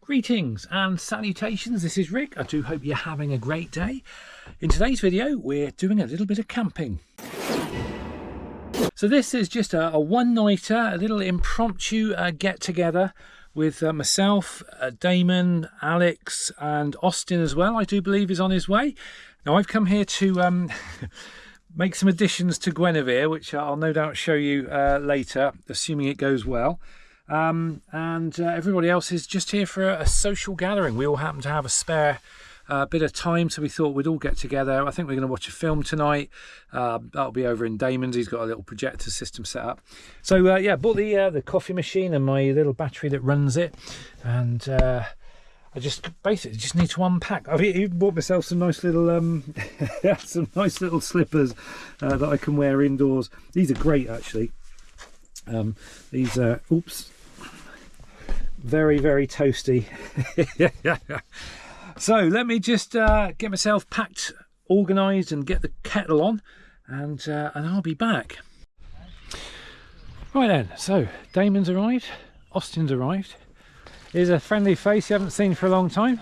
Greetings and salutations, this is Rick. I do hope you're having a great day. In today's video we're doing a little bit of camping. So this is just a one-nighter, a little impromptu get-together with myself, Damon, Alex and Austin as well, I do believe is on his way. Now I've come here to make some additions to Guinevere, which I'll no doubt show you later, assuming it goes well. Everybody else is just here for a social gathering. We all happen to have a spare bit of time, so we thought we'd all get together. I think we're going to watch a film tonight. That'll be over in Damon's. He's got a little projector system set up. So yeah, bought the coffee machine and my little battery that runs it, and I just basically just need to unpack. I've even bought myself some nice little some nice little slippers that I can wear indoors. These are great actually. These are very toasty. So let me just get myself packed, organised and get the kettle on, and I'll be back. Right then, so Damon's arrived, Austin's arrived. Here's a friendly face you haven't seen for a long time.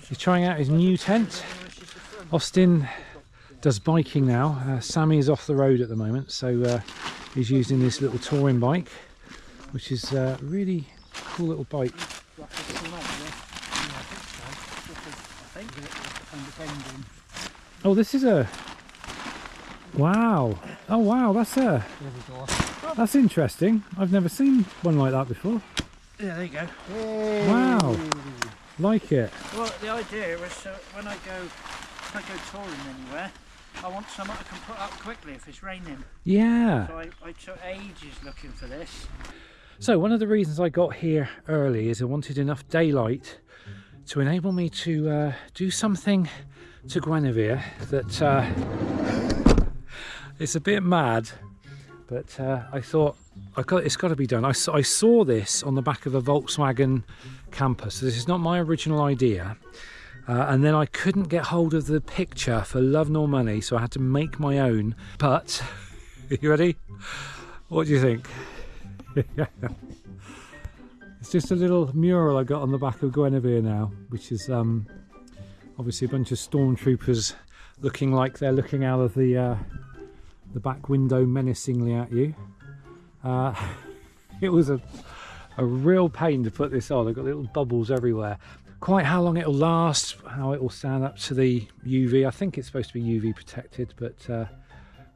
He's trying out his new tent. Austin does biking now. Sammy is off the road at the moment, so he's using this little touring bike, which is a really cool little bike. Oh, this is a wow! Oh wow, that's interesting. I've never seen one like that before. Yeah, there you go. Yay. Wow, like it. Well, the idea was when I go touring anywhere, I want something I can put up quickly if it's raining. Yeah. So I took ages looking for this. So one of the reasons I got here early is I wanted enough daylight to enable me to do something to Guinevere that it's a bit mad, but I thought it's got to be done. I saw this on the back of a Volkswagen camper, so this is not my original idea. And then I couldn't get hold of the picture for love nor money, so I had to make my own. But, are you ready? What do you think? It's just a little mural I got on the back of Guinevere now, which is obviously a bunch of stormtroopers looking like they're looking out of the back window menacingly at you. It was a real pain to put this on. I've got little bubbles everywhere. Quite how long it'll last, how it will stand up to the UV. I think it's supposed to be UV protected, but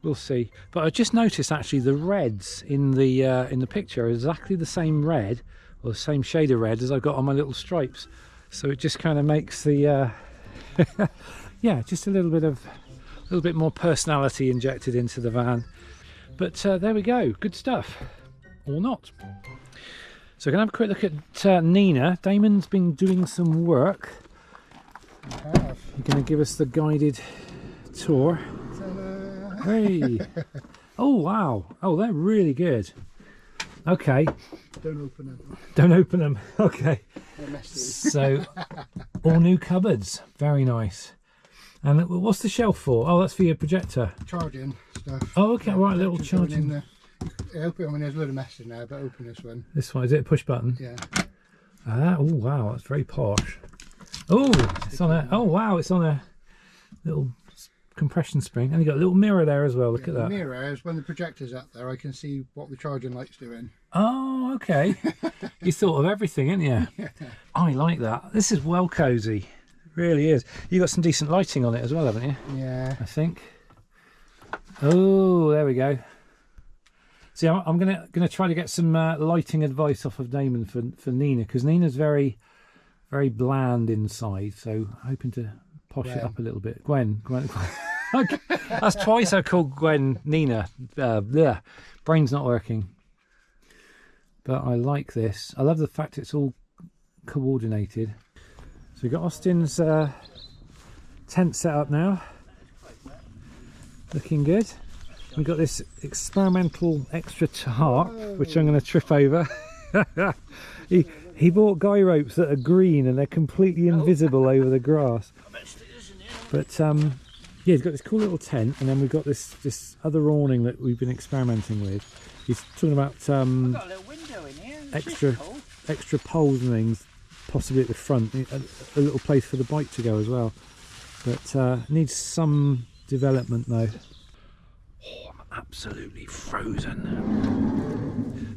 we'll see. But I just noticed actually the reds in the picture are exactly the same red, or the same shade of red as I got on my little stripes. So it just kind of makes the yeah, just a little bit more personality injected into the van. But there we go, good stuff, or not. So we're going to have a quick look at Nina. Damon's been doing some work. You're going to give us the guided tour. Hey! Oh wow! Oh, they're really good. Okay. Don't open them. Don't open them. Okay. They're messy. So, all new cupboards. Very nice. And what's the shelf for? Oh, that's for your projector. Charging stuff. Oh, okay. Right, little charging. Open, I mean, there's a load of mess in there, but open this one. This one, is it a push button? Yeah. Oh wow, that's very posh. Oh, it's on a. Oh wow, it's on a little compression spring, and you got a little mirror there as well. Look at that. The mirror is when the projector's up there. I can see what the charging light's doing. Oh, okay. You thought of everything, didn't you? Yeah. I like that. This is well cozy. It really is. You got some decent lighting on it as well, haven't you? Yeah. I think. Oh, there we go. See, I'm gonna try to get some lighting advice off of Damon for Nina, because Nina's very bland inside, so hoping to posh it up a little bit. Gwen. Okay. That's twice I called Gwen Nina. Brain's not working. But I like this. I love the fact it's all coordinated. So we've got Austin's tent set up now. Looking good. We've got this experimental extra tarp, which I'm going to trip over. He bought guy ropes that are green and they're completely invisible over the grass. But yeah, he's got this cool little tent, and then we've got this other awning that we've been experimenting with. He's talking about I've got a little window in here. extra poles and things. possibly at the front, a little place for the bike to go as well. But needs some development though. Oh, I'm absolutely frozen.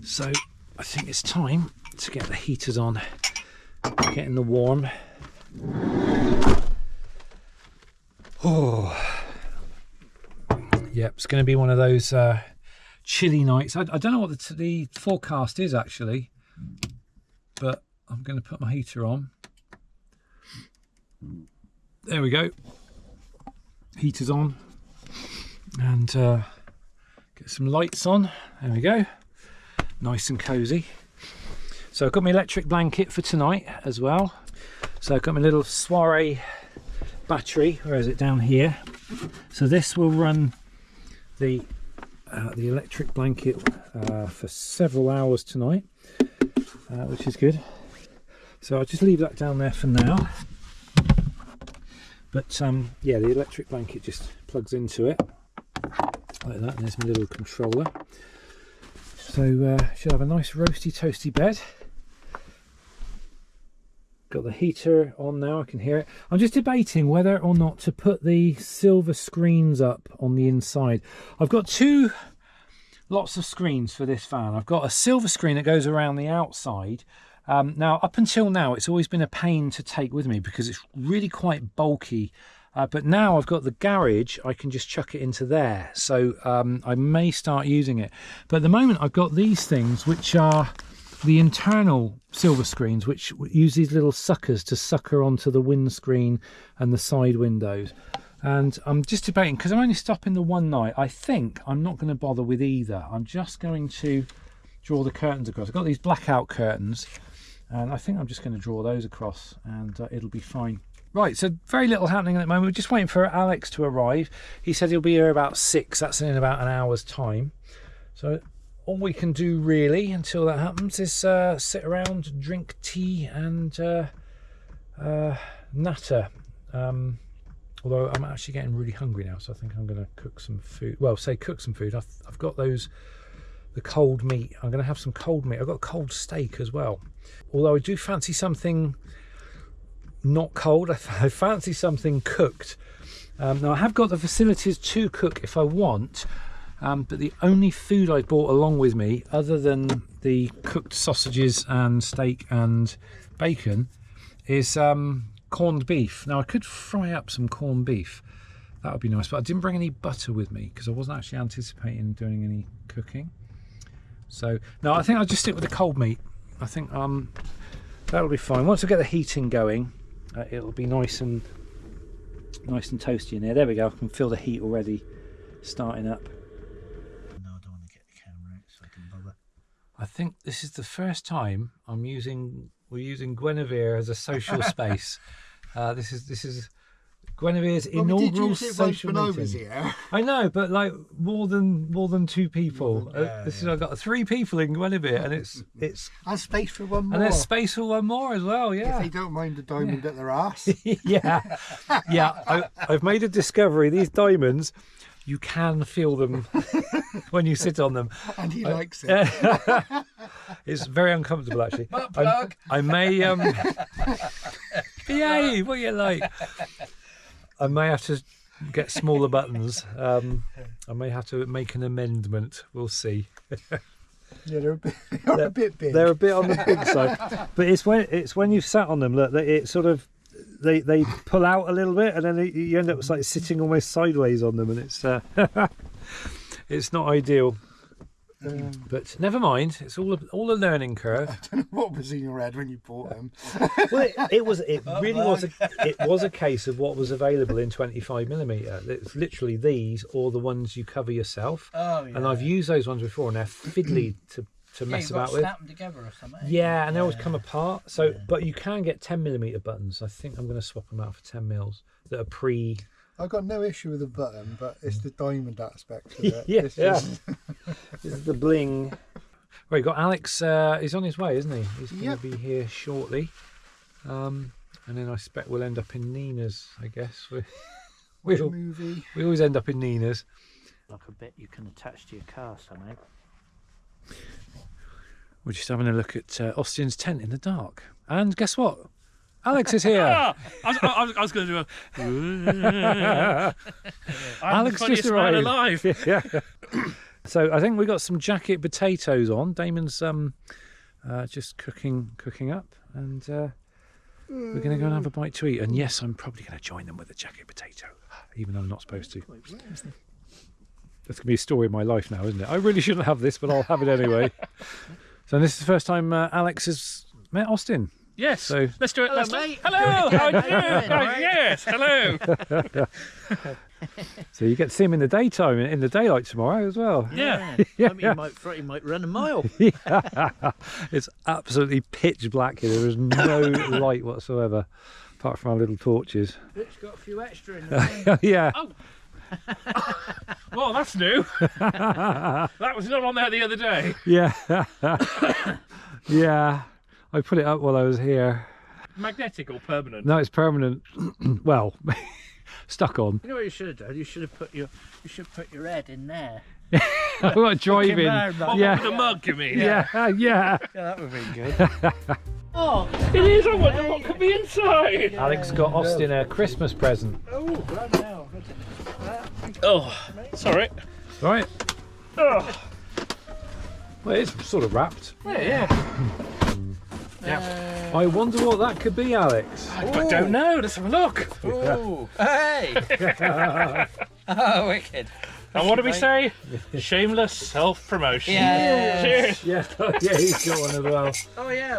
So I think it's time to get the heaters on, get in the warm. Oh, yep, it's going to be one of those chilly nights. I don't know what the forecast is actually, but I'm going to put my heater on. There we go. Heater's on, and get some lights on. There we go. Nice and cozy. So I've got my electric blanket for tonight as well. So I've got my little soiree battery. Where is it? Down here. So this will run the electric blanket for several hours tonight, which is good. So I'll just leave that down there for now. But yeah, the electric blanket just plugs into it like that, and there's my little controller. So should have a nice roasty toasty bed. Got the heater on now, I can hear it. I'm just debating whether or not to put the silver screens up on the inside. I've got lots of screens for this van. I've got a silver screen that goes around the outside. Now, up until now, it's always been a pain to take with me because it's really quite bulky. But now I've got the garage, I can just chuck it into there. So I may start using it. But at the moment, I've got these things, which are the internal silver screens, which use these little suckers to sucker onto the windscreen and the side windows. And I'm just debating, because I'm only stopping the one night, I think I'm not going to bother with either. I'm just going to draw the curtains across. I've got these blackout curtains, and I think I'm just going to draw those across, and it'll be fine. Right, so very little happening at the moment. We're just waiting for Alex to arrive. He said he'll be here about 6. That's in about an hour's time. So all we can do really until that happens is sit around, drink tea and natter. Although I'm actually getting really hungry now, so I think I'm going to cook some food. Well, say cook some food. I've got the cold meat. I'm going to have some cold meat. I've got cold steak as well. Although I do fancy something not cold. I fancy something cooked. Now I have got the facilities to cook if I want. But the only food I brought along with me, other than the cooked sausages and steak and bacon, is corned beef. Now I could fry up some corned beef. That would be nice, but I didn't bring any butter with me because I wasn't actually anticipating doing any cooking. So no, I think I'll just stick with the cold meat. I think that'll be fine. Once I get the heating going, it'll be nice and toasty in there. There we go. I can feel the heat already starting up. I think this is the first time we're using Guinevere as a social space. This is Guinevere's inaugural social meeting. Here? I know, but like more than 2 people. I've got 3 people in Guinevere, and it's and space for one more. And there's space for one more as well. Yeah, if they don't mind the diamond at their ass. yeah. I've made a discovery. These diamonds, you can feel them when you sit on them. And he likes it. It's very uncomfortable, actually. I may... behave, what you like? I may have to get smaller buttons. I may have to make an amendment. We'll see. Yeah, they're a bit big. They're a bit on the big side. But it's when you've sat on them, look, that it sort of... They pull out a little bit, and then you end up like sitting almost sideways on them, and it's not ideal. But never mind, it's all a learning curve. I don't know what was in your head when you bought them. Well, it was a case of what was available in 25mm. It's literally these or the ones you cover yourself. Oh, yeah. And I've used those ones before, and they're fiddly to mess about with. Snap them together or something. Yeah, and they always come apart. So, but you can get 10mm buttons. I think I'm going to swap them out for 10mm that are pre. I've got no issue with the button, but it's the diamond aspect of it. Yeah. This is the bling. Right, got Alex. He's on his way, isn't he? He's going to be here shortly. And then I expect we'll end up in Nina's. I guess we always end up in Nina's. Like a bit you can attach to your car somehow. We're just having a look at Austin's tent in the dark. And guess what? Alex is here. I was going to do a. Alex just man arrived. alive. Yeah. So I think we got some jacket potatoes on. Damon's just cooking up, and we're going to go and have a bite to eat. And yes, I'm probably going to join them with a jacket potato, even though I'm not supposed to. That's going to be a story of my life now, isn't it? I really shouldn't have this, but I'll have it anyway. So this is the first time Alex has met Austin. Yes. So let's do it. Hello, let's mate. Hello. How are you? Right. Yes. Hello. so you get to see him in the daytime, in the daylight tomorrow as well. Yeah. I mean, he might run a mile. Yeah. It's absolutely pitch black here. There is no light whatsoever, apart from our little torches. It's got a few extra in there. Yeah. Oh. Well, that's new. That was not on there the other day. Yeah. Yeah. I put it up while I was here. Magnetic or permanent? No, it's permanent. Well, stuck on. You know what you should have done? You should put your head in there. I've got a drive in. Yeah. With a mug, you mean? Yeah. Yeah, that would be good. Oh, It is. I wonder what could be inside. Alex got Austin a Christmas present. oh, right now. Oh, sorry. Right. Oh. Well, it's sort of wrapped. Yeah. I wonder what that could be, Alex. I don't know. Let's have a look. Ooh, hey! Oh, wicked. And what do we say? Shameless self-promotion. Yeah. Cheers. Yeah, yeah, he's got one as well. Oh, yeah.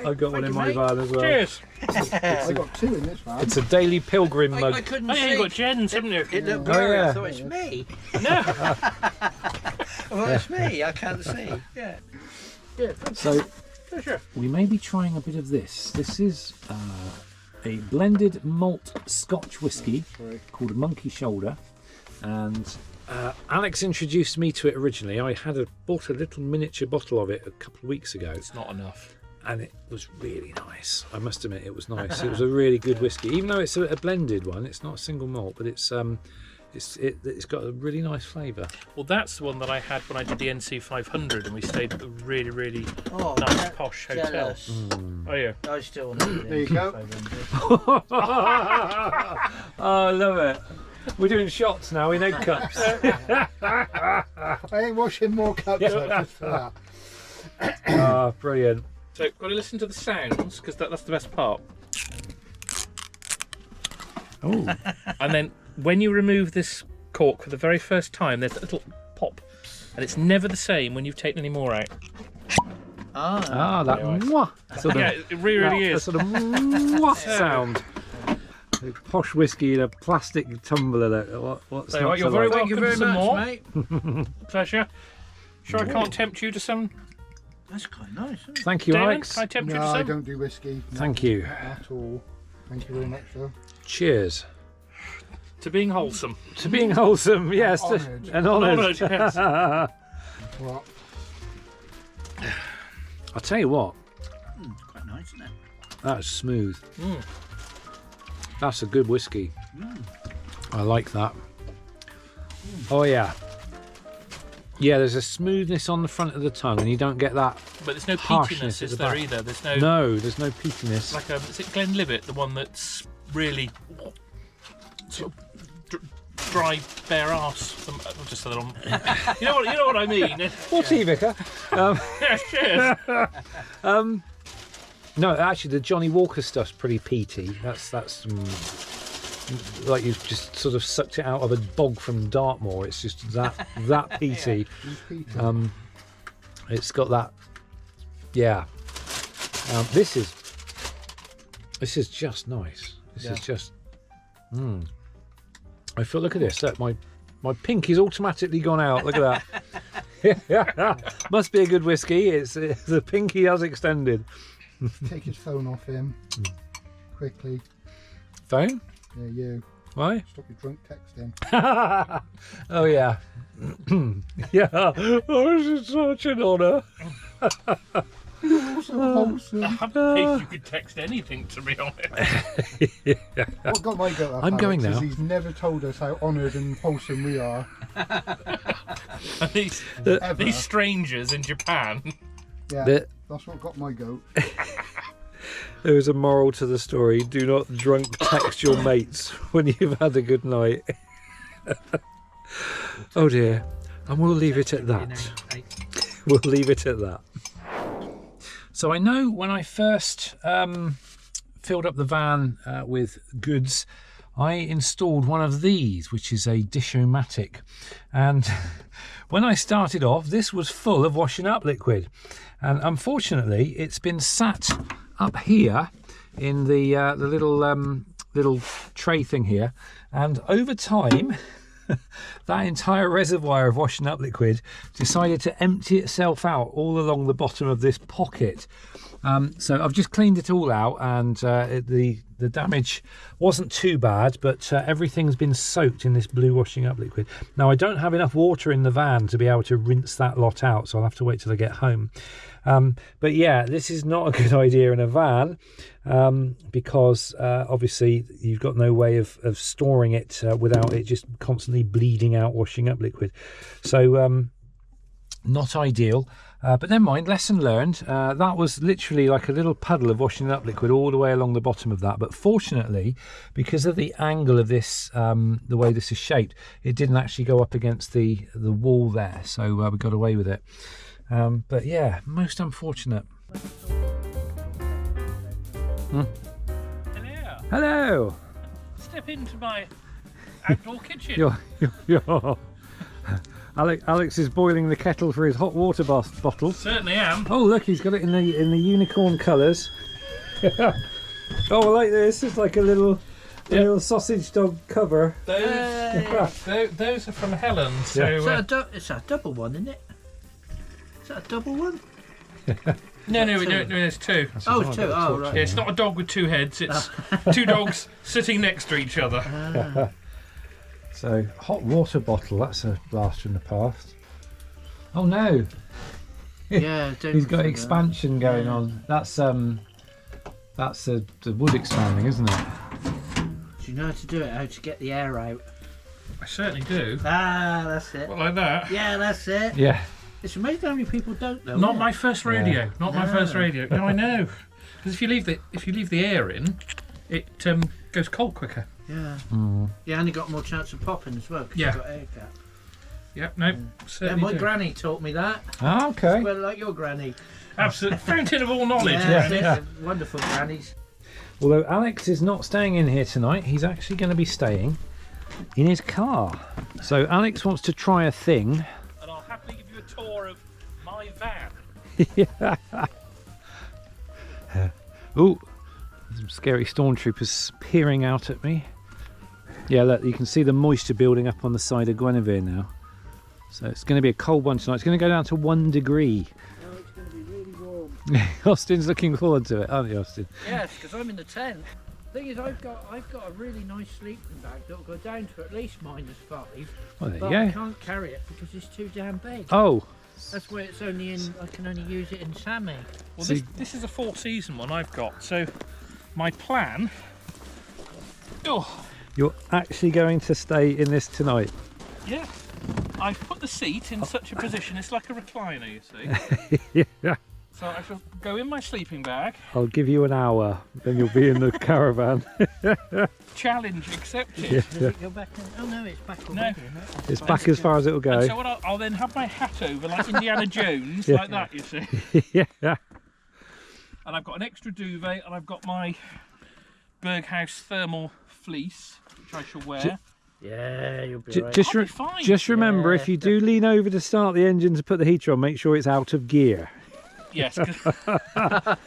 I've got one in my mate. van as well. Cheers. I got 2 in this van. It's a Daily Pilgrim I mug. couldn't Oh, yeah, see. you got Jen's, haven't you? It looked Oh, blurry. yeah. I thought it's me. No. Well, it's me. I can't see. Yeah. Yeah. So Sure. we may be trying a bit of this. This is a blended malt Scotch whisky called Monkey Shoulder, and Alex introduced me to it originally. I bought a little miniature bottle of it a couple of weeks ago, It's not enough. and it was really nice. I must admit, it was nice. It was a really good whiskey, even though it's a blended one. It's not a single malt, but it's got a really nice flavour. Well, that's the one that I had when I did the NC 500, and we stayed at a really, really Oh, nice posh hotel. jealous. Oh yeah. I still want to There you go. Oh, I love it. We're doing shots now in egg cups. I ain't washing more cups up just for that. Ah, brilliant. So, got to listen to the sounds because that's the best part. Oh, And then when you remove this cork for the very first time, there's a little pop, and it's never the same when you've taken any more out. that Yeah, mwah sort of, Yeah, it really that is. sort of mwah sound. A posh whiskey in a plastic tumbler. What's So, not right, you're to very like? Thank you welcome very to some much, more. mate. Pleasure. Sure, I can't tempt you to some. That's quite nice. Isn't it? Thank you, Damon, Alex. can I tempt you No, to I some? don't do whiskey. No, Thank you. At all. Thank you very much, sir. Cheers. To being wholesome. To being wholesome, yes, Honoured. and honoured. Honoured, yes. What? I'll tell you what, Quite nice, isn't it? that's smooth. Mm. That's a good whiskey. I like that. Oh yeah. Yeah, there's a smoothness on the front of the tongue, and you don't get that. But there's no Harshness peatiness, at is the there back. either? There's no. No, there's no peatiness. Like is it Glenlivet, the one that's really sort of dry, bare arse? I'll just say that on. You know what I mean. What's he, Vicar? Yeah, cheers. No, actually, the Johnny Walker stuff's pretty peaty. That's like you've just sort of sucked it out of a bog from Dartmoor. It's just that peaty. Peter. It's got that. Yeah. This is just nice. This is just. I feel. Look at this. Look, my pinky's automatically gone out. Look at that. Must be a good whiskey. It's the pinky has extended. Take his phone off him. Quickly. Phone? Yeah, you. Why? Stop your drunk texting. Oh yeah. Yeah. Oh, this is such an honour. Wholesome. I'm pleased you could text anything, to be honest. What got my goat up, I'm going Alex, now. is he's never told us how honoured and wholesome we are. And these strangers in Japan. Yeah, The- that's what got my goat. There is a moral to the story. Do not drunk text your mates when you've had a good night. Oh dear. And we'll leave it at that. We'll leave it at that. So I know when I first filled up the van with goods, I installed one of these, which is a Dishomatic. And when I started off, this was full of washing up liquid. And unfortunately, it's been sat up here in the little tray thing here. And over time, that entire reservoir of washing up liquid decided to empty itself out all along the bottom of this pocket. So I've just cleaned it all out, and the damage wasn't too bad, but everything's been soaked in this blue washing up liquid. Now I don't have enough water in the van to be able to rinse that lot out, so I'll have to wait till I get home. But yeah, this is not a good idea in a van, because obviously you've got no way of storing it without it just constantly bleeding out washing up liquid. So not ideal. But never mind, lesson learned. That was literally like a little puddle of washing up liquid all the way along the bottom of that. But fortunately, because of the angle of this, the way this is shaped, it didn't actually go up against the wall there. So we got away with it. But yeah, most unfortunate. Hello. Hello. Step into my outdoor kitchen. You're Alex is boiling the kettle for his hot water bottle. Certainly am. Oh look, he's got it in the unicorn colours. Oh, I like this. It's like a little sausage dog cover. Those are from Helen. So It's a double one, isn't it? Is that a double one? no, there's two. Oh, two. Oh, right. Yeah, it's not a dog with two heads. It's two dogs sitting next to each other. So, hot water bottle, that's a blast from the past. Oh no! Yeah, he's got expansion going on. That's the wood expanding, isn't it? Do you know how to do it? How to get the air out? I certainly do. Ah, that's it. Well, like that. Yeah, that's it. Yeah. It's amazing how many people don't know. Not my first rodeo. Yeah. Not my first rodeo. No, I know. Because if you leave the air in, it goes cold quicker. Yeah. You only got more chance of popping as well. Cause Yeah. you've got air gap. Yep. No. Certainly. My do. granny taught me that. Ah, okay. Well, like your granny. Absolute fountain of all knowledge. Yeah. Wonderful grannies. Although Alex is not staying in here tonight, he's actually going to be staying in his car. So Alex wants to try a thing. And I'll happily give you a tour of my van. Yeah. Ooh, some scary stormtroopers peering out at me. Yeah, look, you can see the moisture building up on the side of Guinevere now. So it's going to be a cold one tonight. It's going to go down to 1 degree. Oh, it's going to be really warm. Austin's looking forward to it, aren't you, Austin? Yes, because I'm in the tent. Thing is, I've got a really nice sleeping bag that'll go down to at least -5. Well, there But you I go. can't carry it because it's too damn big. Oh, That's why it's only in. I can only use it in Sammy. Well, See- this is a 4-season one I've got. So my plan. Oh, you're actually going to stay in this tonight? yeah. I've put the seat in such a position. It's like a recliner, you see. Yeah. So I shall go in my sleeping bag. I'll give you an hour, then you'll be in the caravan. Challenge accepted. Yeah. Does it go back? Oh no, it's back already. isn't it? It's back as far as it'll go. And so what I'll then have my hat over like Indiana Jones, Yeah. like that, you see. Yeah. And I've got an extra duvet, and I've got my Berghaus thermal fleece, which I shall wear. Yeah, you'll be J- right. just, I'll re- be fine. just remember, Yeah, if you do lean over to start the engine to put the heater on, make sure it's out of gear. Yes. 'Cause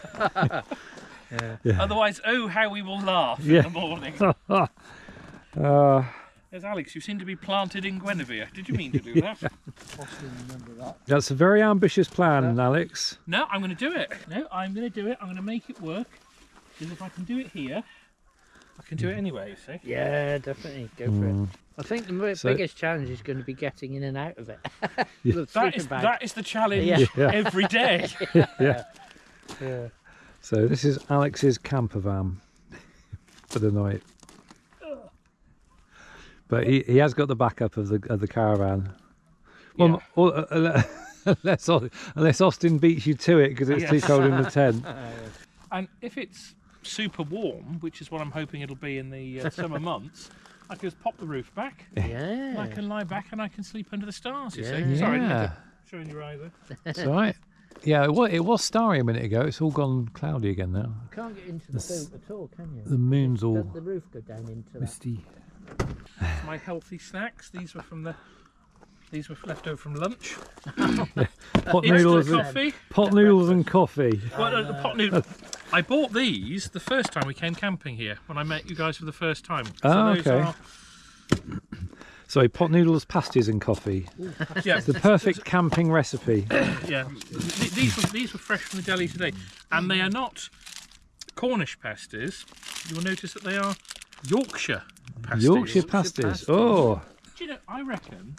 Yeah. otherwise, oh, how we will laugh Yeah. in the morning. There's Alex, you seem to be planted in Guinevere. Did you mean to do that? That's a very ambitious plan, Alex. No, I'm going to do it. No, I'm going to do it. I'm going to make it work. Because if I can do it here, I can do it anyway, you see. Yeah, definitely go for it. I think the So- biggest challenge is going to be getting in and out of it. Yeah. The That sleeping is, bag. that is the challenge Yeah. every day. Yeah. Yeah. So this is Alex's camper van for the night. But he has got the backup of the caravan. Well, unless Austin beats you to it because it's too Yes. cold in the tent. And if it's super warm, which is what I'm hoping it'll be in the summer months, I can just pop the roof back. And I can lie back and I can sleep under the stars. You see? Sorry, I didn't mean to show in your eye there. It's all right. Yeah, it was starry a minute ago. It's all gone cloudy again now. You can't get into the boot at all, can you? The moon's all Does the roof go down into misty. My healthy snacks. These were left over from lunch. Pot Instant noodles, coffee. pot noodles and coffee. Well, no, the pot noodle. I bought these the first time we came camping here when I met you guys for the first time. Oh, those okay. are- Sorry, pot noodles, pasties and coffee. yeah, The perfect camping recipe. yeah. These were fresh from the deli today, and they are not Cornish pasties. You will notice that they are Yorkshire pasties. Yorkshire pasties. Oh, Do you know? I reckon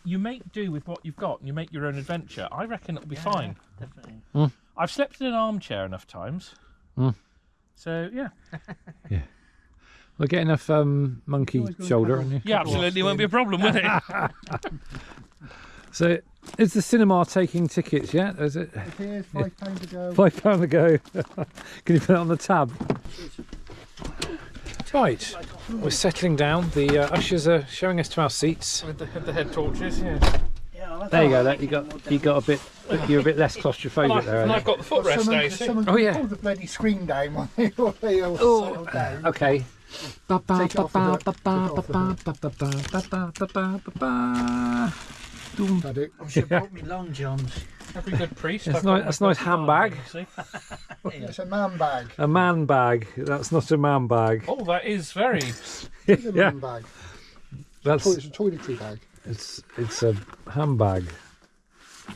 you make do with what you've got, and you make your own adventure. I reckon it'll be fine. Definitely. I've slept in an armchair enough times, so yeah. we'll get enough monkey shoulder on you. Yeah, absolutely, won't be a problem, will it? So, is the cinema taking tickets yet? Is it It is £5 to go. £5 to go? Can you put it on the tab? Right, we're settling down. The ushers are showing us to our seats. With the head torches, yeah. There you go. That you got a bit. You're a bit less claustrophobic there. And aren't I've got the footrest now, you see. Someone Oh, yeah. pulled the bloody screen down when they all settled down. you? Okay. Take it off the That it. I should have brought me long johns. Every good priest. That's I've got nice. That's my a nice personal handbag. army, you see. It's a man bag. A man bag. That's not a man bag. Oh, that is very. It's a Yeah, man bag. that's It's a toiletry bag. it's a handbag.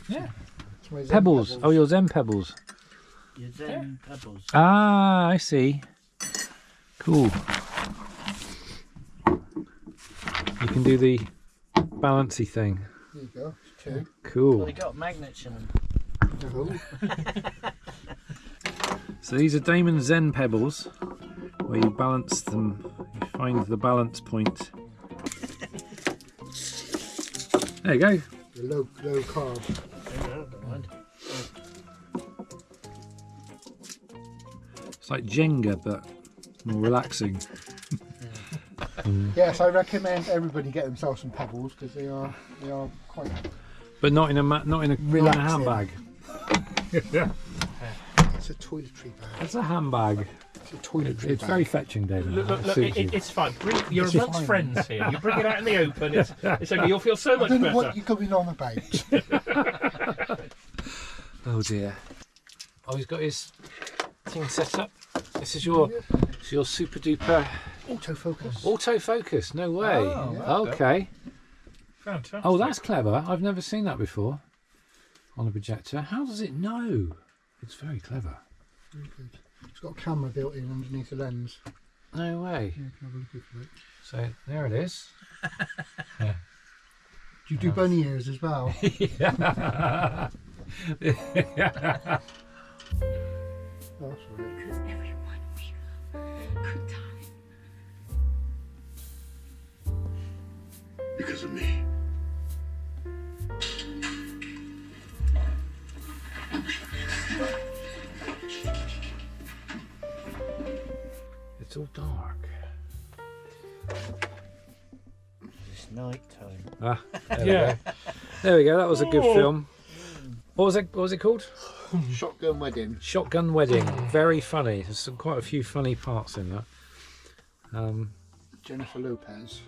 Yeah. It's my Zen Pebbles. Oh, your Zen pebbles. Your Zen pebbles. Ah, I see. Cool. You can do the balancy thing. There you go. It's two. Cool. They got magnets in them. Oh. So these are Damon's Zen pebbles, where you balance them. You find the balance point. There you go. The low carb. It's like Jenga, but more relaxing. Yes, I recommend everybody get themselves some pebbles because they are quite But not in a Relaxing. handbag. It's a toiletry bag. It's a handbag. It's a toiletry It's bag. very fetching, David. Look, It suits you. it's fine. You're It's amongst fine. friends here. You bring it out in the open. It's okay. You'll feel so I much don't know better. what you're going on about. Oh dear. Oh, he's got his thing set up. This is your super duper Autofocus. autofocus. No way. Oh, Okay. Fantastic. Oh, that's clever. I've never seen that before on a projector. How does it know? It's very clever. Very good. It's got a camera built in underneath the lens. No way. Yeah, you can have a look at it. So there it is. Do you do bunny ears as well? Yeah. Oh, that's all right. Everyone will have a good time. Because of me. It's all dark. It's night time. Ah, there we go. There we go. That was a good film. What was it? What was it called? Shotgun wedding. Shotgun Wedding. Very funny. There's quite a few funny parts in that. Jennifer Lopez.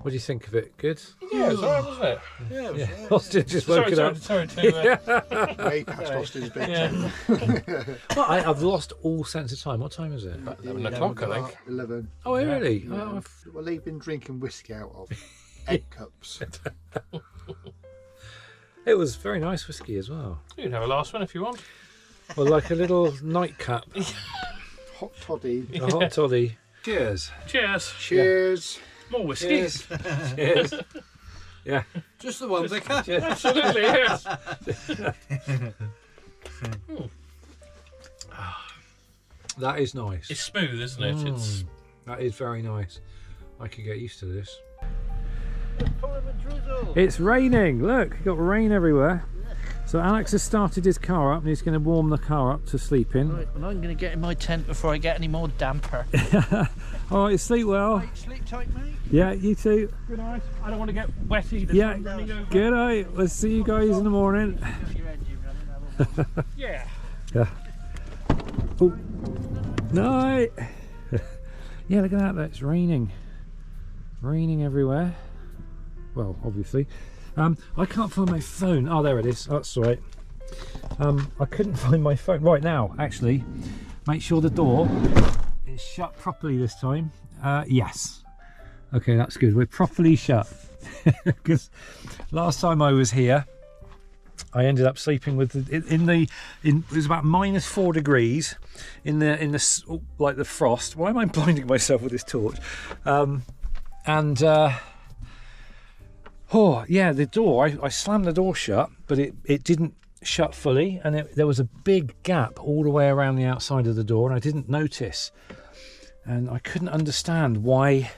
What do you think of it? Good? Yeah, it's alright, wasn't it? Yeah. Austin just woke it up. Sorry to. Way past Austin's bedtime. Well, I've lost all sense of time. What time is it? 11 o'clock, I think. 11. Oh, really? Oh, Well, they've been drinking whiskey out of egg cups. it was very nice whiskey as well. You can have a last one if you want. Well, like a little nightcap. Hot toddy. A hot toddy. Cheers. Cheers. Cheers. More whiskey. Cheers. Cheers. Yeah. Just the ones they can. Absolutely, yes. That is nice. It's smooth, isn't it? It's That is very nice. I could get used to this. Full of a drizzle. It's raining. Look, you've got rain everywhere. So Alex has started his car up and he's going to warm the car up to sleep in. Right, well, I'm going to get in my tent before I get any more damper. All right, sleep well. Right, sleep tight, mate. Yeah, you too. Good night. I don't want to get wet either. Yeah, so I'm running over. good night. We'll see you guys in the morning. Your engine running, have a Yeah. Yeah. Oh, night. Yeah, look at that. It's raining. Raining everywhere. Well, obviously. I can't find my phone. Oh, there it is. That's all right. I couldn't find my phone. Right now, actually, make sure the door is shut properly this time. Yes. Okay, that's good. We're properly shut. Because last time I was here, I ended up sleeping with it was about -4 degrees in the like the frost. Why am I blinding myself with this torch? Oh yeah, the door. I slammed the door shut, but it didn't shut fully, and there was a big gap all the way around the outside of the door, and I didn't notice, and I couldn't understand why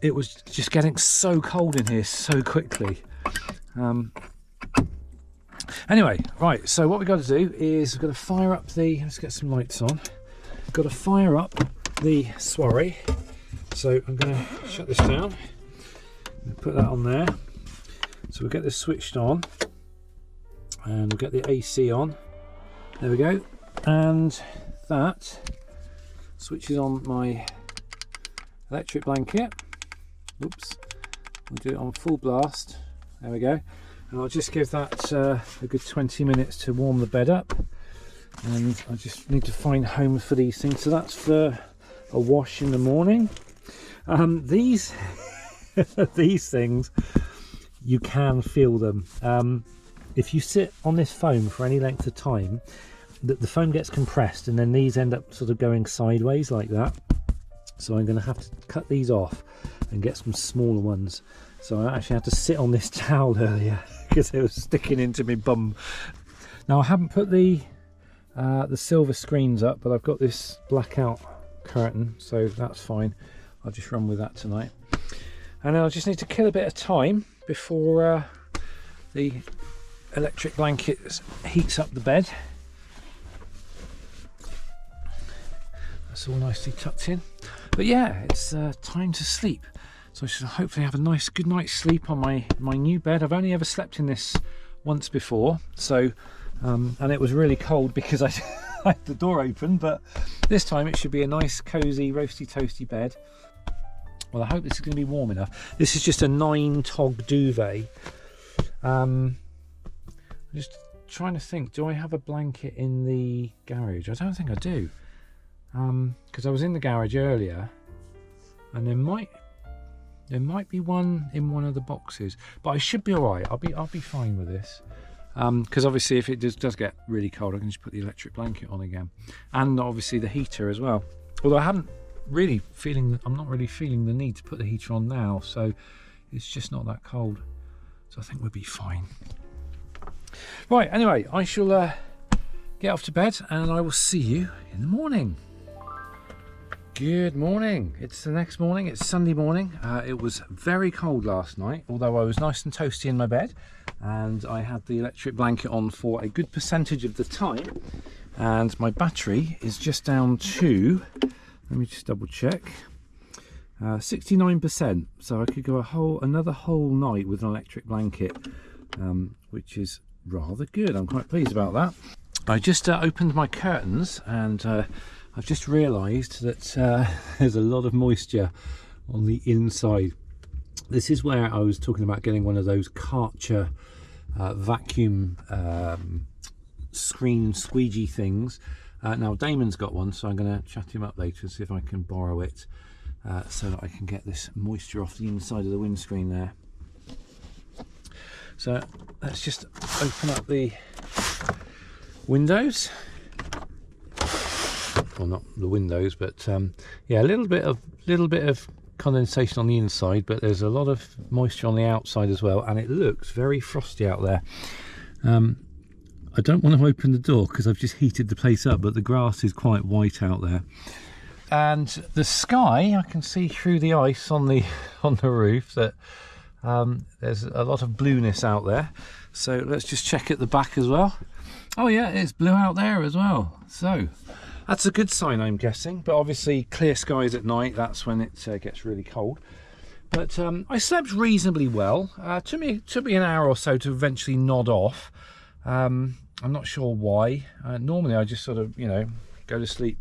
it was just getting so cold in here so quickly. Anyway, right, so what we've got to do is we've got to fire up let's get some lights on. Got to fire up the Swarry. So I'm going to shut this down. Put that on there. So we'll get this switched on. And we'll get the AC on. There we go. And that switches on my electric blanket. Oops. We'll do it on full blast. There we go. And I'll just give that a good 20 minutes to warm the bed up, and I just need to find homes for these things. So that's for a wash in the morning. These these things, you can feel them. If you sit on this foam for any length of time, the foam gets compressed, and then these end up sort of going sideways like that. So I'm going to have to cut these off and get some smaller ones. So I actually had to sit on this towel earlier because it was sticking into my bum. Now I haven't put the silver screens up, but I've got this blackout curtain, so that's fine. I'll just run with that tonight. And then I just need to kill a bit of time before the electric blanket heats up the bed. That's all nicely tucked in. But yeah, it's time to sleep. So I should hopefully have a nice good night's sleep on my new bed. I've only ever slept in this once before, so and it was really cold because I had the door open, but this time it should be a nice cozy roasty toasty bed. Well, I hope this is going to be warm enough. This is just a 9-tog duvet. I'm just trying to think, do I have a blanket in the garage? I don't think I do, because I was in the garage earlier and there might be one in one of the boxes, but I should be all right. I'll be fine with this, because obviously if it does get really cold, I can just put the electric blanket on again, and obviously the heater as well. Although I'm not really feeling the need to put the heater on now, so it's just not that cold. So I think we'll be fine. Right. Anyway, I shall get off to bed, and I will see you in the morning. Good morning. It's the next morning. It's Sunday morning. It was very cold last night, although I was nice and toasty in my bed, and I had the electric blanket on for a good percentage of the time, and my battery is just down to, let me just double check, 69%. So I could go another whole night with an electric blanket, which is rather good. I'm quite pleased about that. I just opened my curtains, and I've just realised that there's a lot of moisture on the inside. This is where I was talking about getting one of those Karcher vacuum screen squeegee things. Now Damon's got one, so I'm going to chat him up later and see if I can borrow it, so that I can get this moisture off the inside of the windscreen there. So let's just open up the windows. Well, not the windows, but yeah, a little bit of condensation on the inside, but there's a lot of moisture on the outside as well, and it looks very frosty out there. I don't want to open the door because I've just heated the place up, but the grass is quite white out there, and the sky, I can see through the ice on the roof that there's a lot of blueness out there. So let's just check at the back as well. Oh yeah, it's blue out there as well. So that's a good sign, I'm guessing. But obviously clear skies at night, that's when it gets really cold. But I slept reasonably well. Took me an hour or so to eventually nod off. I'm not sure why. Normally I just sort of, you know, go to sleep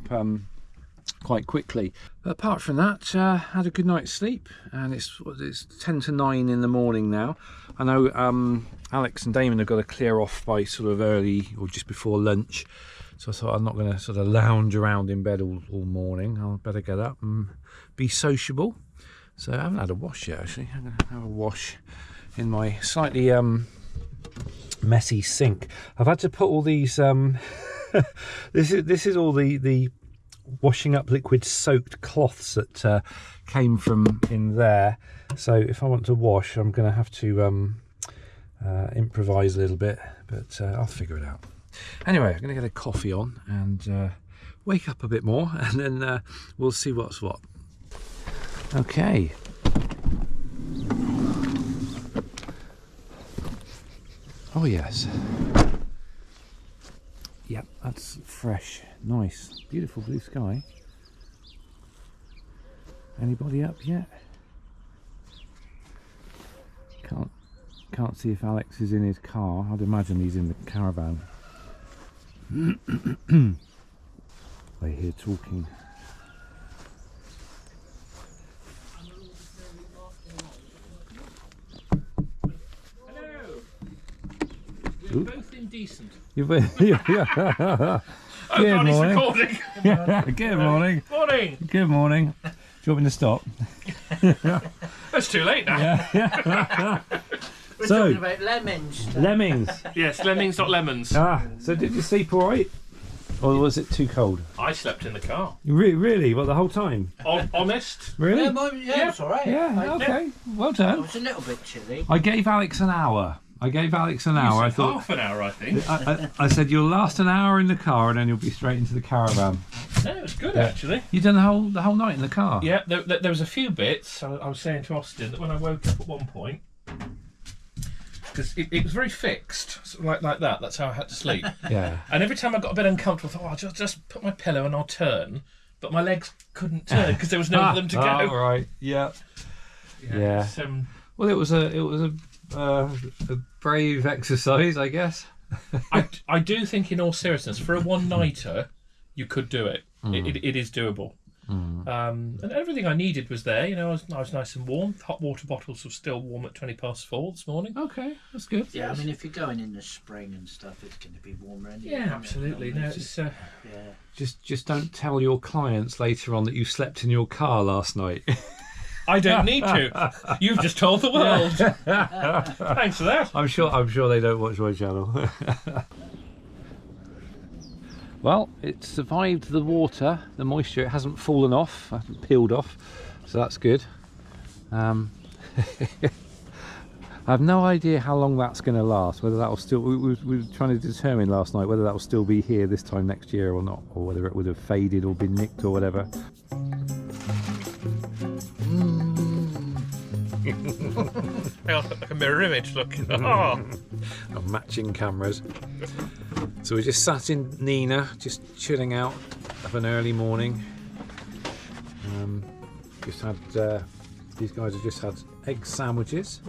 quite quickly. But apart from that, had a good night's sleep, and it's 10 to 9 in the morning now. I know Alex and Damon have got to clear off by sort of early or just before lunch, so I thought I'm not going to sort of lounge around in bed all morning. I'll better get up and be sociable. So I haven't had a wash yet, actually. I'm going to have a wash in my slightly messy sink. I've had to put all these this is all the washing up liquid soaked cloths that came from in there. So if I want to wash, I'm going to have to improvise a little bit, but I'll figure it out. Anyway, I'm going to get a coffee on and wake up a bit more, and then we'll see what's what. Okay. Oh yes. Yep, that's fresh, nice, beautiful blue sky. Anybody up yet? Can't see if Alex is in his car. I'd imagine he's in the caravan. I hear talking. We're both indecent. Good morning. Recording. Good morning. Morning. Good morning. Do you want me to stop? It's too late now. We're So- talking about lemons. Lemmings. Yes, lemmings, not lemons. So did you sleep all right? Or was it too cold? I slept in the car. Really? Well, the whole time? Honest. Really? Yeah, it's all right. Yeah, okay. Well It done. was a little bit chilly. I gave Alex an hour. I thought half an hour, I think. I said you'll last an hour in the car and then you'll be straight into the caravan. No, it was good actually. You done the whole night in the car? Yeah, there was a few bits. I was saying to Austin that when I woke up at one point, because it was very fixed, sort of like that. That's how I had to sleep. Yeah. And every time I got a bit uncomfortable, I thought, I'll just put my pillow and I'll turn. But my legs couldn't turn because there was nowhere for them to go. Oh, right. Yeah. Yeah. It's, Well, it was a brave exercise, I guess. I do think, in all seriousness, for a one-nighter, you could do it. It is doable. And everything I needed was there. You know, I was nice and warm. Hot water bottles were still warm at 4:20 this morning. Okay, that's good. Yeah, I mean, if you're going in the spring and stuff, it's going to be warmer anyway. Yeah, absolutely. No, it's yeah. Just don't tell your clients later on that you slept in your car last night. I don't need to. You've just told the world. Thanks for that. I'm sure they don't watch my channel. Well, it survived the water, the moisture. It hasn't fallen off, hasn't peeled off, so that's good. I have no idea how long that's going to last. Whether that will still, we were trying to determine last night whether that will still be here this time next year or not, or whether it would have faded or been nicked or whatever. Hang on, like a mirror image. Look. Oh. Of matching cameras. So we just sat in Nina, just chilling out of an early morning. Just had these guys have just had egg sandwiches.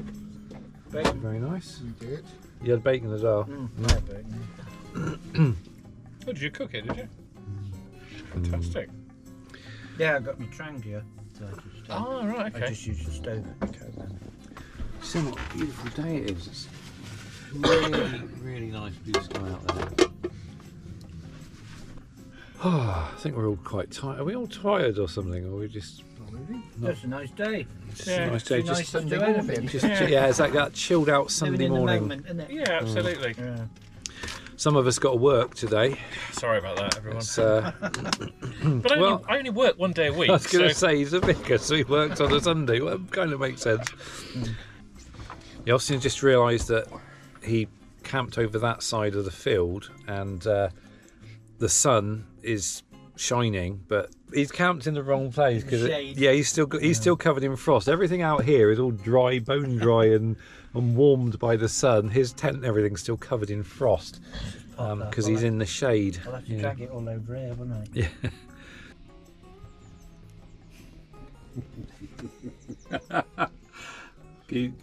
Bacon, very nice. You did. You had bacon as well. Yeah, bacon. Oh, did you cook it? Did you? Fantastic. Yeah, I got my Trangia. So Oh, right. I Okay. just used the stove at the caravan. See what a beautiful day it is. It's really, really nice blue sky out there. Oh, I think we're all quite tired. Are we all tired or something? Or are we just... It's a nice day. It's Yeah, a nice day. It's a nice Just, Sunday morning. yeah, it's like that chilled out Sunday Living in the morning. moment, isn't it? Yeah, absolutely. Yeah. Some of us got to work today. Sorry about that, everyone. It's, But well- I only work one day a week. I was going to so say he's a vicar, so he works on a Sunday. Well, that kind of makes sense. Yeah, Austin just realised that he camped over that side of the field, and the sun is shining, but he's camped in the wrong place because shade. yeah, he's still covered in frost. Everything out here is all dry, bone dry, and warmed by the sun. His tent and everything's still covered in frost because he's in the shade. I'll have to drag it all over here, won't I? Yeah.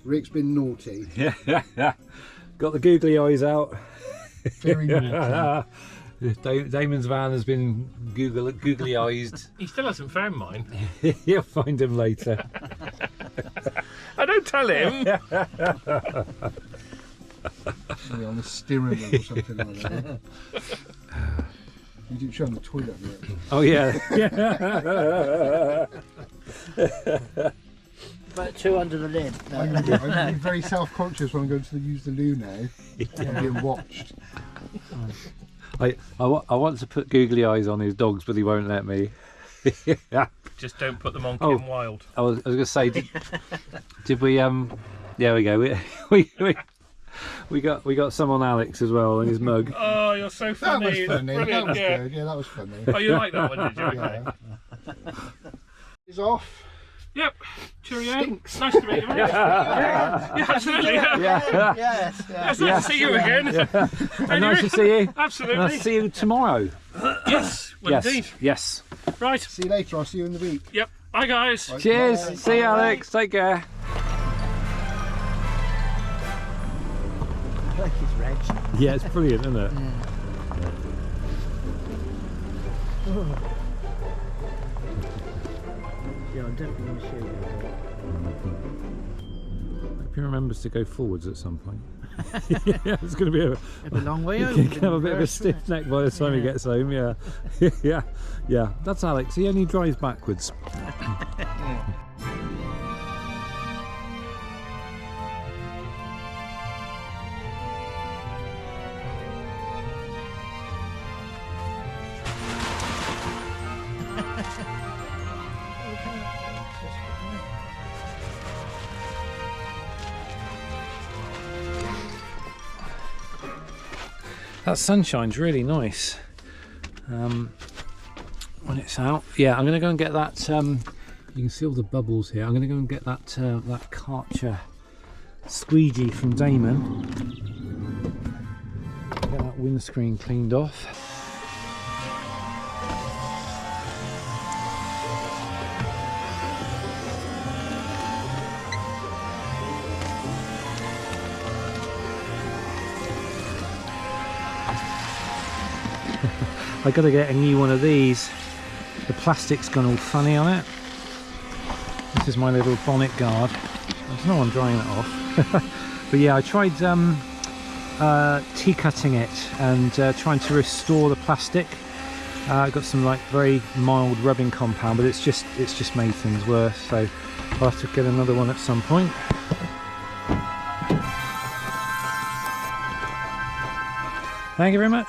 Rick's been naughty. Got the googly eyes out. Very naughty. Damon's van has been googly eyesed. He still hasn't found mine. You'll find him later. I don't tell him. Maybe on the steering wheel or something like that. You didn't show him the toilet yet. Oh yeah. About 2 under the lid. I'm going to be very self-conscious when I'm going to use the loo now. I'm being watched. I want to put googly eyes on his dogs, but he won't let me. Just don't put them on Oh. Kim Wilde. I was going to say, did we? There we go. We got some on Alex as well in his mug. Oh, you're so That funny. was funny. Brilliant, That was yeah. good. Yeah, that was funny. Oh, you like that one, did you? Okay. Yeah. He's off. Yep. Cheerio. Stinks. Nice to meet you. Yeah, absolutely. Yeah. Yes. It's nice to see you again. And nice to see you. Absolutely. And I'll see you tomorrow. Yes. Well, Yes. indeed. Yes. Right. See you later. I'll see you in the week. Yep. Bye, guys. Right, Cheers. bye. See you, Alex. Take care. I like his reg. Yeah, it's brilliant, isn't it? Yeah, I'm definitely going to show you. Hope he remembers to go forwards at some point. Yeah, it's going to be a long way He can have a bit of a stiff neck by the time he gets home. Yeah. Yeah. That's Alex. He only drives backwards. That sunshine's really nice when it's out. Yeah, I'm going to go and get that. You can see all the bubbles here. I'm going to go and get that that Karcher squeegee from Damon. Get that windscreen cleaned off. I got to get a new one of these. The plastic's gone all funny on it. This is my little bonnet guard. There's no one drying it off. But yeah, I tried tea-cutting it and trying to restore the plastic. I got some like very mild rubbing compound, but it's just made things worse. So I'll have to get another one at some point. Thank you very much.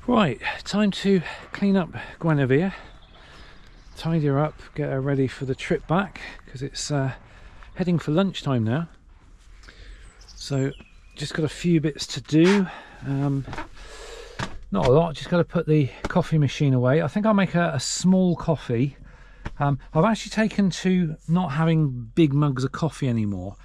Right, time to clean up Guinevere, tidy her up, get her ready for the trip back, because it's heading for lunchtime now. So just got a few bits to do. Not a lot, just got to put the coffee machine away. I think I'll make a small coffee. I've actually taken to not having big mugs of coffee anymore.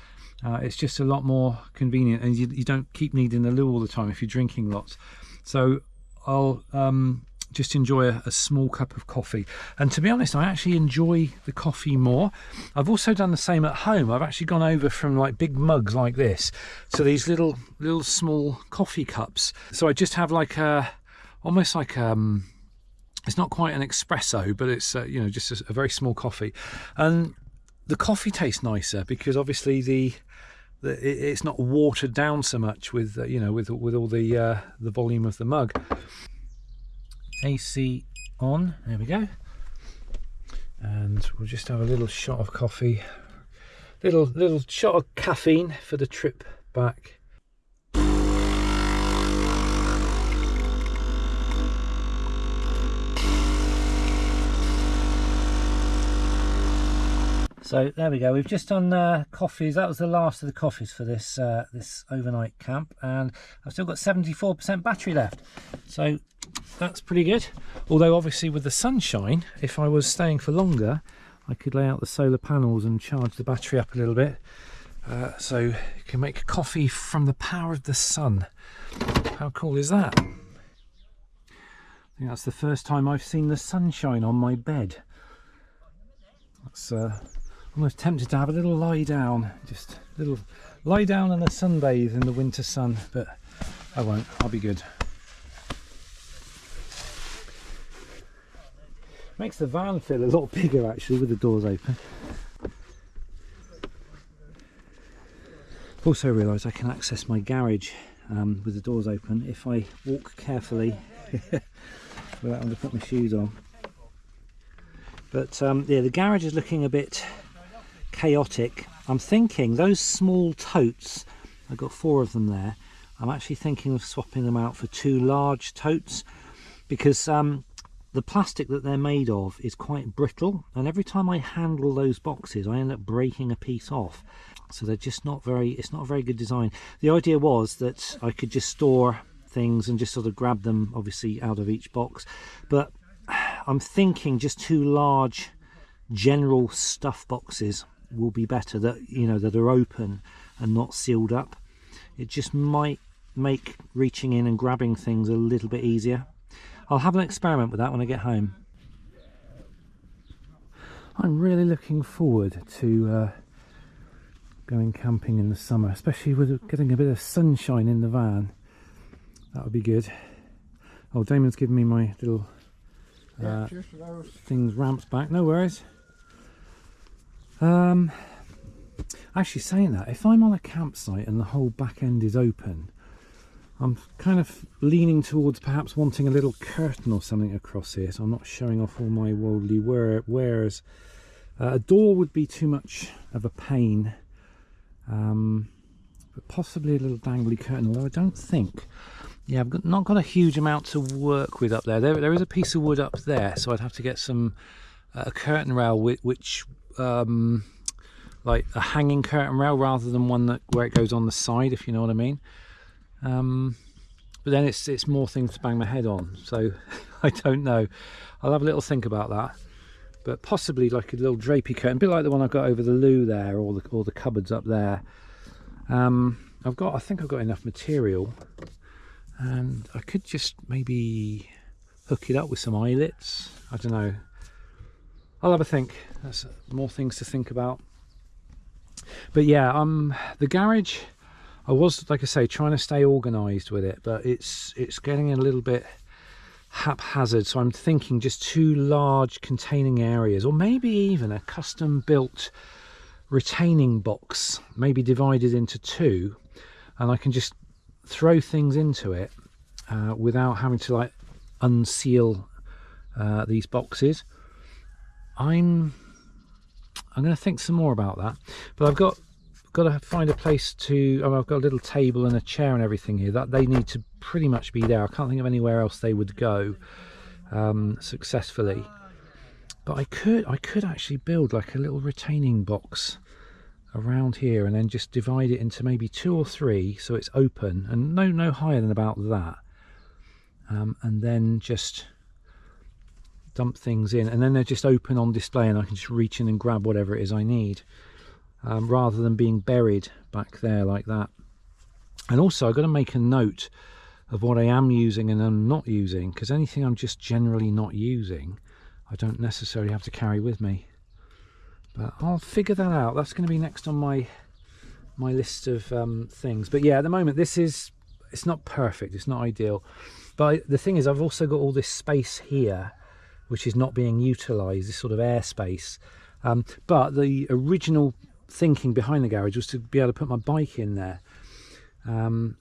It's just a lot more convenient, and you don't keep needing the loo all the time if you're drinking lots. So I'll just enjoy a small cup of coffee. And to be honest, I actually enjoy the coffee more. I've also done the same at home. I've actually gone over from like big mugs like this to these little small coffee cups. So I just have like almost like it's not quite an espresso, but it's you know, just a very small coffee. And the coffee tastes nicer because obviously it's not watered down so much with you know, with all the volume of the mug. AC on, there we go, and we'll just have a little shot of coffee, little shot of caffeine for the trip back. So there we go. We've just done coffees. That was the last of the coffees for this this overnight camp, and I've still got 74% battery left. So that's pretty good. Although obviously with the sunshine, if I was staying for longer, I could lay out the solar panels and charge the battery up a little bit. So you can make coffee from the power of the sun. How cool is that? I think that's the first time I've seen the sunshine on my bed. That's almost tempted to have a little lie down, just a little lie down and a sunbathe in the winter sun, but I won't. I'll be good. Makes the van feel a lot bigger actually with the doors open. Also realised I can access my garage with the doors open if I walk carefully without having to put my shoes on. But yeah, the garage is looking a bit chaotic. I'm thinking those small totes, I've got 4 of them there, I'm actually thinking of swapping them out for 2 large totes, because the plastic that they're made of is quite brittle, and every time I handle those boxes I end up breaking a piece off. So they're just not very, it's not a very good design. The idea was that I could just store things and just sort of grab them obviously out of each box, but I'm thinking just 2 large general stuff boxes will be better, that, you know, that are open and not sealed up. It just might make reaching in and grabbing things a little bit easier. I'll have an experiment with that when I get home. I'm really looking forward to going camping in the summer, especially with getting a bit of sunshine in the van. That would be good. Oh, Damon's given me my little things ramps back. No worries. Actually, saying that, if I'm on a campsite and the whole back end is open, I'm kind of leaning towards perhaps wanting a little curtain or something across here, so I'm not showing off all my worldly wares. A door would be too much of a pain, but possibly a little dangly curtain, although I don't think, yeah, I've not got a huge amount to work with up there. There is a piece of wood up there, so I'd have to get some a curtain rail which like a hanging curtain rail rather than one where it goes on the side, if you know what I mean. But then it's more things to bang my head on, so I don't know. I'll have a little think about that, but possibly like a little drapey curtain, a bit like the one I've got over the loo there, or the cupboards up there. I think I've got enough material, and I could just maybe hook it up with some eyelets. I don't know. I'll have a think. That's more things to think about. But yeah, the garage, I was, like I say, trying to stay organised with it, but it's getting a little bit haphazard, so I'm thinking just 2 large containing areas, or maybe even a custom built retaining box, maybe divided into 2, and I can just throw things into it without having to like unseal these boxes. I'm going to think some more about that, but I've got to find a place to. I've got a little table and a chair and everything here. That they need to pretty much be there. I can't think of anywhere else they would go successfully. But I could actually build like a little retaining box around here, and then just divide it into maybe 2 or 3, so it's open and no higher than about that, and then just dump things in, and then they're just open on display, and I can just reach in and grab whatever it is I need, rather than being buried back there like that. And also I've got to make a note of what I am using and I'm not using, because anything I'm just generally not using I don't necessarily have to carry with me. But I'll figure that out. That's going to be next on my list of things. But yeah, at the moment it's not perfect, it's not ideal, but the thing is I've also got all this space here which is not being utilised, this sort of airspace. But the original thinking behind the garage was to be able to put my bike in there.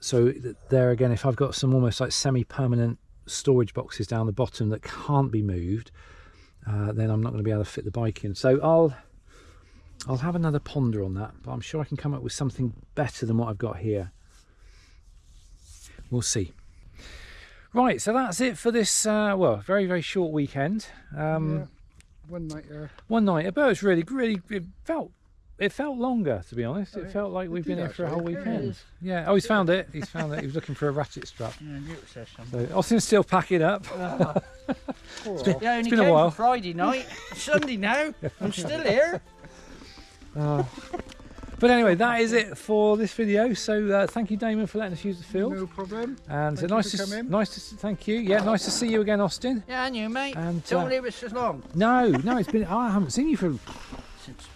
So there again, if I've got some almost like semi-permanent storage boxes down the bottom that can't be moved, then I'm not going to be able to fit the bike in. So I'll have another ponder on that, but I'm sure I can come up with something better than what I've got here. We'll see. Right, so that's it for this well, very short weekend. one night. One night, but it was really, it felt longer, to be honest. It felt like we've been here for a whole actually. weekend. Yeah. Oh, he's found it. He's found it. He was looking for a ratchet strap. Yeah, I knew it was there So Austin's still packing up. Yeah, I only been a came while. Friday night. Sunday now. I'm still here. But anyway, that is it for this video. So thank you, Damon, for letting us use the field. No problem. And Thank nice you to for coming. thank you. Yeah, nice to see you again, Austin. Yeah, and you, mate. And Don't leave us as long. no, it's been. I haven't seen you for a Since,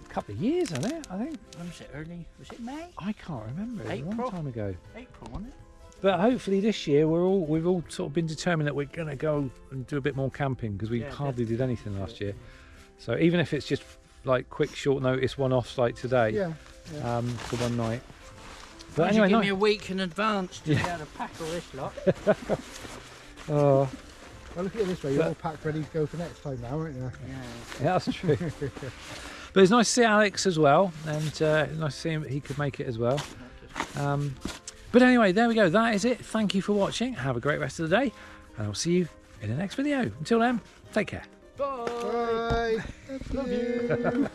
couple of years, hasn't it? I think. when was it, early? Was it May? I can't remember. It was a long April. time ago. April, wasn't it? But hopefully this year we've all sort of been determined that we're going to go and do a bit more camping because we Yeah, hardly did anything last year. So even if it's just like quick, short notice, one-offs like today, Yeah. for one night. But Why anyway, give no. me a week in advance to be able to pack all this lot. Oh, Well, look at it this way. You're all packed, ready to go for next time now, aren't you? Yeah. yeah, that's true. But it's nice to see Alex as well, and nice to see him. He could make it as well. But anyway, there we go. That is it. Thank you for watching. Have a great rest of the day, and I'll see you in the next video. Until then, take care. Bye. Bye. Love you.